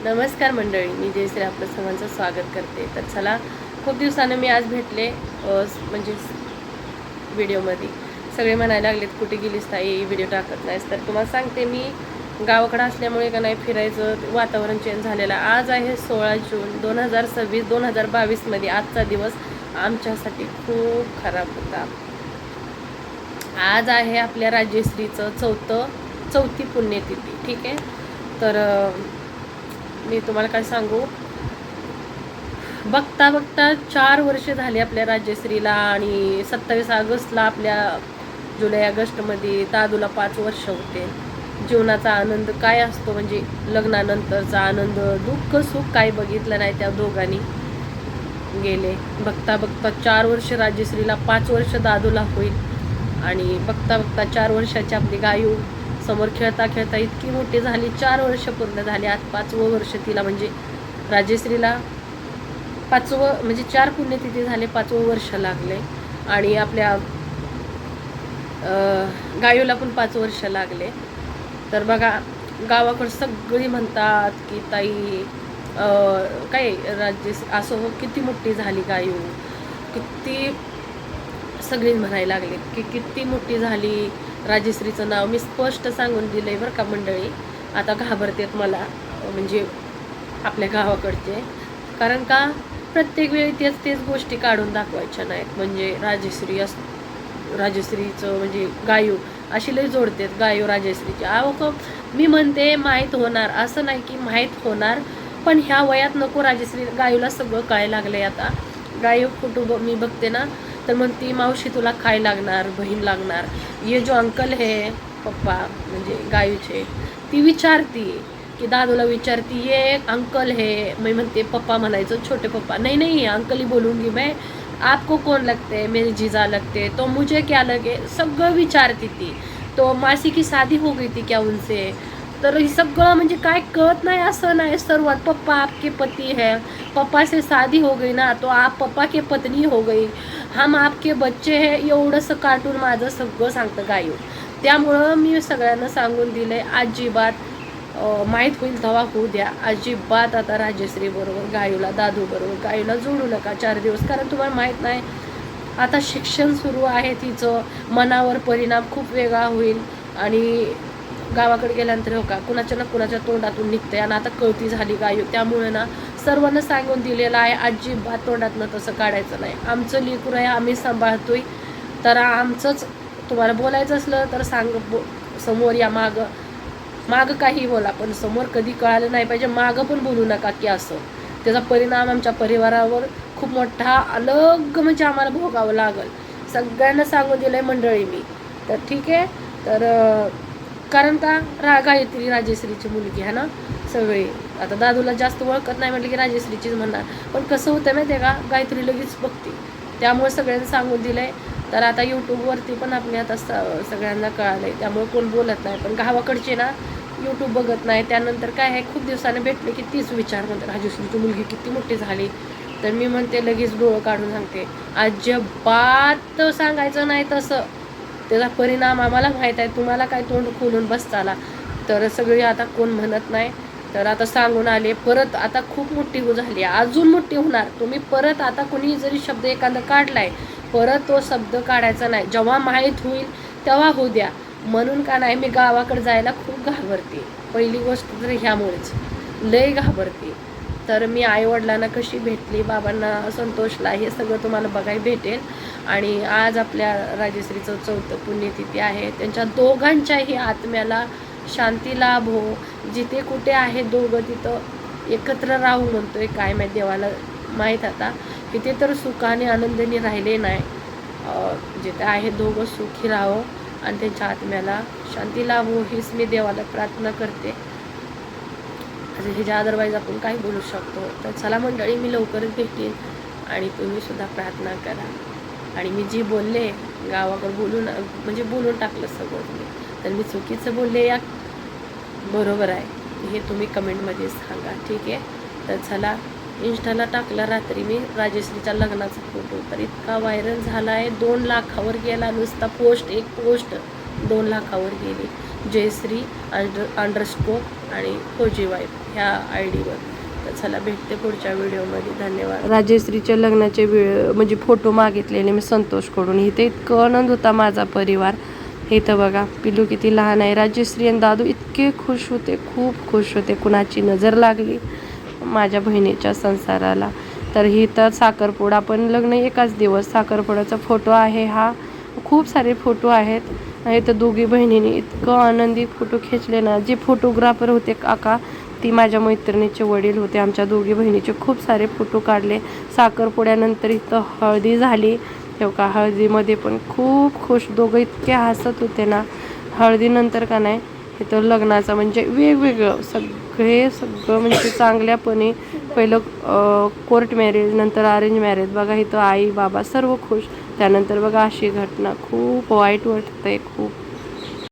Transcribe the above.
नमस्कार मंडळी, मी जयश्री आपलं सर्वांचं स्वागत करते. तर चला, खूप दिवसानं मी आज भेटले म्हणजे व्हिडिओमध्ये. सगळे म्हणायला लागलेत कुठे गेलीस ताई, व्हिडिओ टाकत नाहीस. तर तुम्हाला सांगते, मी गावाकडं असल्यामुळे का नाही फिरायचं वातावरण चेंज झालेलं. आज आहे 16 जून 2026 2022मध्ये. आजचा दिवस आमच्यासाठी खूप खराब होता. आज आहे आपल्या राजश्रीचं चौथी पुण्यतिथी. ठीक आहे, तर मी तुम्हाला काय सांगू, बघता बघता 4 वर्ष झाली आपल्या राजश्रीला. आणि 27 ऑगस्टला आपल्या जुलै ऑगस्टमध्ये दादूला 5 वर्ष होते. जीवनाचा आनंद काय असतो, म्हणजे लग्नानंतरचा आनंद, दुःख सुख काही बघितलं नाही त्या दोघांनी. गेले बघता बघता 4 वर्ष राजश्रीला, 5 वर्ष दादूला होईल. आणि बघता बघता 4 वर्षाची आपली गायू समोर खेळता खेळता इतकी मोठी झाली. 4 वर्ष पूर्ण झाली. आज 5वं वर्ष तिला, म्हणजे राजश्रीला 5वं म्हणजे 4 पुण्यतिथी झाले, 5वं वर्ष लागले. आणि आपल्या गायूला पण 5 वर्ष लागले. तर बघा, गावाकडं सगळी म्हणतात की ताई काय असं किती मोठी झाली गायू, किती सगळी म्हणायला लागले की किती मोठी झाली. राजश्रीचं नाव मी स्पष्ट सांगून दिलंय बरं का मंडळी. आता घाबरतेत मला, म्हणजे आपल्या गावाकडचे. कारण का प्रत्येक वेळी तेच गोष्टी काढून दाखवायच्या नाहीत. म्हणजे राजश्रीचं म्हणजे गायू अशी लई जोडतेत, गायू राजश्रीची. अहो मी म्हणते माहीत होणार, असं नाही की माहीत होणार, पण ह्या वयात नको. राजश्री गायूला सगळं काय लागलंय आता. गायू कुटुंब मी बघते ना, तर म्हणती मावशी तुला काय लागणार, बहीण लागणार. ये जो अंकल है पप्पा म्हणजे गायूचे, ती विचारती की दादूला विचारती ये अंकल है. मैं म्हणते पप्पा म्हणायचं, छोटे पप्पा. नहीं अंकल ही बोलूंगी मैं. आपको कौन लगते है, मेरे जीजा लगते तो मुझे क्या लगे, सगळं विचारती ती. तो मासी की शादी हो गई थी क्या उनसे. तर हे सगळं म्हणजे काय कळत नाही असं नाही. सर्वात पप्पा आपके पति है, पप्पा से शादी हो गई ना तो आप पप्पा के पत्नी हो गई, हम आपके बच्चे है. एवढंसं कार्टून माझं सगळं सांगतं गायू. त्यामुळं मी सगळ्यांना सांगून दिलंय, अजिबात माहीत होईल तेव्हा होऊ द्या. अजिबात आता राजश्री बरोबर गायूला, दादू बरोबर गायूला जोडू नका 4 दिवस. कारण तुम्हाला माहीत नाही, आता शिक्षण सुरू आहे तिचं, मनावर परिणाम खूप वेगळा होईल. आणि गावाकडे गेल्यानंतर हो का कुणाच्या ना कुणाच्या तोंडातून निघते. आणि आता कळती झाली गायू. त्यामुळे ना सर्वांना सांगून दिलेलं आहे, अजिबात तोंडातनं तसं काढायचं नाही. आमचं लेकरू आहे, आम्ही सांभाळतोय. तर आमचंच तुम्हाला बोलायचं असलं तर समोर या, मागं काही बोला, पण समोर कधी कळालं नाही पाहिजे. मागं पण बोलू नका की असं. त्याचा परिणाम आमच्या परिवारावर खूप मोठा अलग म्हणजे आम्हाला भोगावं लागल. सगळ्यांना सांगून दिलंय मंडळी मी. तर ठीक आहे. तर कारण का गायत्री राजश्रीची मुलगी आहे ना सगळी. आता दादूला जास्त ओळखत नाही म्हटलं की राजश्रीचीच म्हणणार. पण कसं होतं माहिती आहे का, गायत्री लगेच बघते. त्यामुळे सगळ्यांनी सांगून दिलंय. तर आता यूट्यूबवरती पण आपल्या आता सगळ्यांना कळालंय, त्यामुळे कोण बोलत नाही. पण गावाकडचे ना यूट्यूब बघत नाही. त्यानंतर काय आहे, खूप दिवसाने भेटले की तीच विचार म्हणतात राजश्रीची मुलगी किती मोठी झाली. तर मी म्हणते लगेच डोळं काढून सांगते, अजिबात सांगायचं नाही तसं. त्याचा परिणाम आम्हाला माहीत आहे, तुम्हाला काय तोंड खोलून बसताला. तर सगळी आता कोण म्हणत नाही. तर आता सांगून आले. परत आता खूप मोठी झाली, अजून मोठी होणार. तुम्ही परत आता कोणी जरी शब्द एखादा काढलाय, परत तो शब्द काढायचा नाही. जेव्हा माहीत होईल तेव्हा होऊ द्या. म्हणून का नाही, मी गावाकडे जायला खूप घाबरते. पहिली गोष्ट तर ह्यामुळेच लय घाबरते. तर मी आईवडिलांना कशी भेटली, बाबांना संतोषला, हे सगळं तुम्हाला बघायला भेटेल. आणि आज आपल्या राजश्रीचं 4थं पुण्यतिथी आहे. त्यांच्या दोघांच्याही आत्म्याला शांती लाभो. जिथे कुठे आहे दोघं तिथं एकत्र राहू म्हणतोय. काय माहीत, देवाला माहीत. आता तिथे तर सुखाने आनंदाने राहिले नाही. जिथे आहे दोघं सुखी राहो आणि त्यांच्या आत्म्याला शांती लाभो, हीच मी देवाला प्रार्थना करते. ह्याच्या अदरवाईज आपण काही बोलू शकतो. तर चला मंडळी, मी लवकरच भेटेन आणि तुम्ही सुद्धा प्रार्थना करा. आणि मी जी बोलले गावाकडे म्हणजे बोलून टाकलं सगळं. तर मी चुकीचं बोलले या बरोबर आहे हे तुम्ही कमेंटमध्ये सांगा. ठीक आहे. तर चला, इंस्टाला टाकला रात्री मी राजश्रीच्या लग्नाचा फोटो. तर इतका व्हायरल झाला आहे, 2 लाखावर गेला नुसता. एक पोस्ट 2 लाखावर गेली. जयश्री _ आणि फौजी वाईफ ह्या ID वर. तर चला भेटते पुढच्या व्हिडिओमध्ये. धन्यवाद. राजश्रीच्या लग्नाचे म्हणजे फोटो मागितलेले मी संतोषकडून. इथे इतकं आनंद होता माझा परिवार. इथं बघा पिलू किती लहान आहे. राजश्री आणि दादू इतके खुश होते, खूप खुश होते. कुणाची नजर लागली माझ्या बहिणीच्या संसाराला. तर ही तर साखरपुडा पण लग्न एकाच दिवस. साखरपुड्याचा फोटो आहे हा. खूप सारे फोटो आहेत. इथं दोघी बहिणींनी इतकं आनंदी फोटो खेचले ना. जे फोटोग्राफर होते काका ती माझ्या मैत्रिणीचे वडील होते. आमच्या दोघी बहिणीचे खूप सारे फोटो काढले. साखरपुड्यानंतर इथं हळदी झाली. तेव्हा हळदीमध्ये पण खूप खुश दोघं इतके हसत होते ना. हळदीनंतर का नाही इथं लग्नाचं म्हणजे वेगवेगळं सगळं म्हणजे चांगल्यापणे पहिलं कोर्ट मॅरेज, नंतर अरेंज मॅरेज. बघा इथं आई बाबा सर्व खुश. त्यानंतर बघा अशी घटना. खूप वाईट वाटतंय खूप.